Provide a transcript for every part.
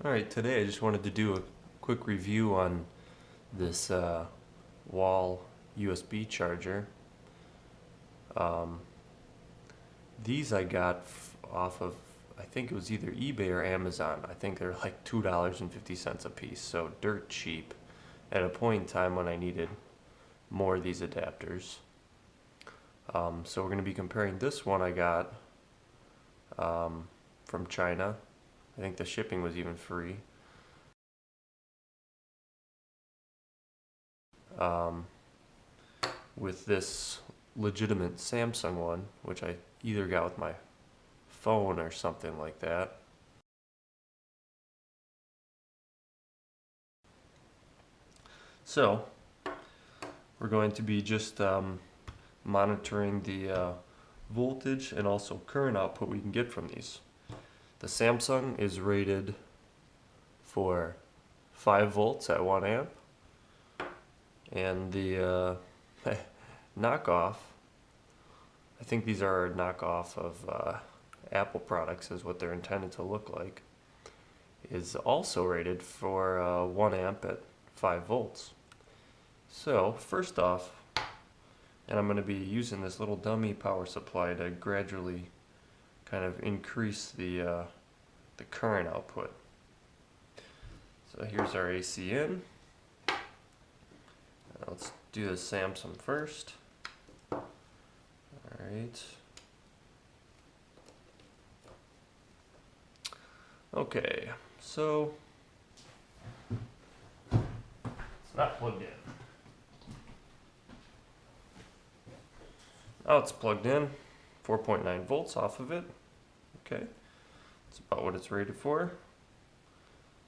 Alright, today I just wanted to do a quick review on this wall USB charger. Um, these I got off of, I think it was either eBay or Amazon. I think they're like $2.50 a piece, so dirt cheap at a point in time when I needed more of these adapters. So we're going to be comparing this one I got from China. I think the shipping was even free. With this legitimate Samsung one, which I either got with my phone or something like that. So we're going to be just monitoring the voltage and also current output we can get from these. The Samsung is rated for 5 volts at 1 amp, and the Knockoff, I think these are a knockoff of Apple products is what they're intended to look like, is also rated for 1 amp at 5 volts. So first off, and I'm going to be using this little dummy power supply to gradually kind of increase the current output. So here's our AC in. Let's do the Samsung first. Alright. Okay, so it's not plugged in. Now it's plugged in, 4.9 volts off of it. Okay, that's about what it's rated for.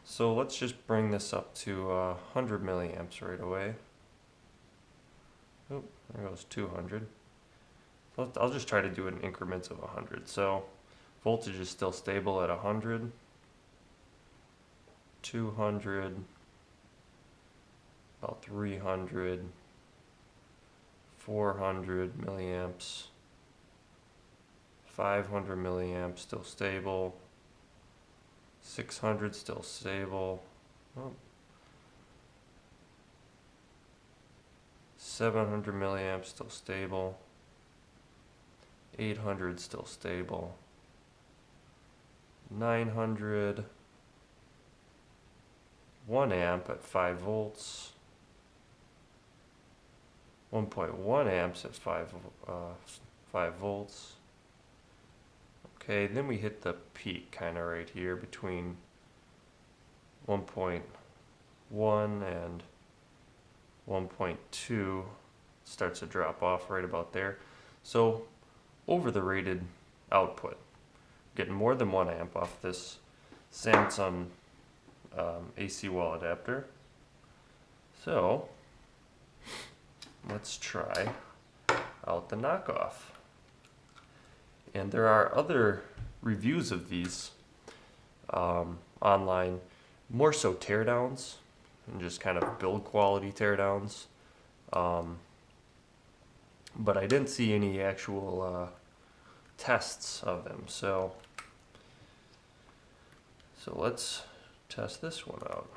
So let's just bring this up to 100 milliamps right away. Oh, there goes 200. So I'll just try to do it in increments of 100. So voltage is still stable at 100, 200, about 300, 400 milliamps, 500 milliamps, still stable, 600 still stable, oh. 700 milliamps still stable, 800 still stable, 900, 1 amp at 5 volts, 1.1 amps at 5 volts. Okay, then we hit the peak kind of right here between 1.1 and 1.2. Starts to drop off right about there. So over the rated output, getting more than 1 amp off this Samsung AC wall adapter. So let's try out the Knockoff. And there are other reviews of these online, more so teardowns and just kind of build quality teardowns. But I didn't see any actual tests of them. So let's test this one out.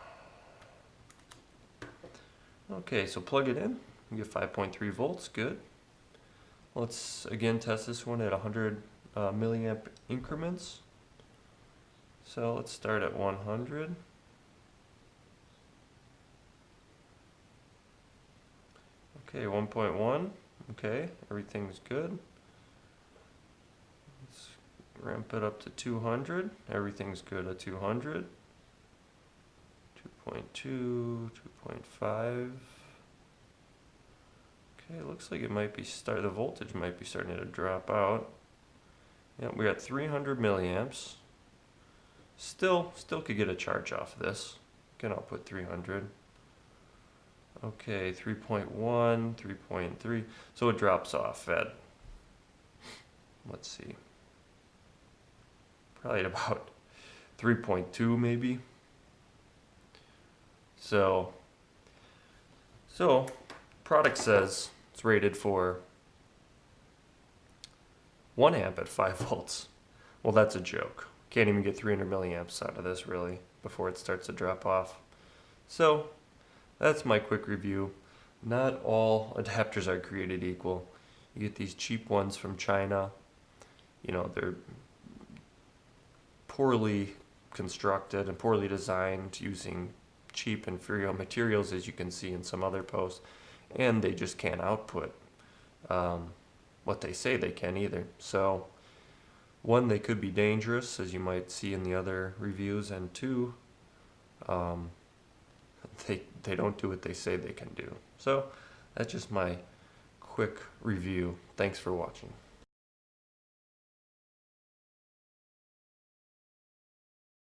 Okay, so plug it in. You get 5.3 volts, good. Let's again test this one at 100 milliamp increments. So let's start at 100. Okay, 1.1. Okay, everything's good. Let's ramp it up to 200. Everything's good at 200. 2.2, 2.5. Okay, it looks like it might be the voltage might be starting to drop out. Yeah, we got 300 milliamps. Still could get a charge off this. Again, I'll put 300. Okay, 3.1, 3.3. So it drops off at, let's see, probably at about 3.2 maybe. So product says it's rated for 1 amp at 5 volts. Well, that's a joke. Can't even get 300 milliamps out of this really before it starts to drop off. So that's my quick review. Not all adapters are created equal. You get these cheap ones from China. You know, they're poorly constructed and poorly designed using cheap inferior materials, as you can see in some other posts, and they just can't output what they say they can either. So one, they could be dangerous, as you might see in the other reviews, and two, they don't do what they say they can do. So that's just my quick review. Thanks for watching.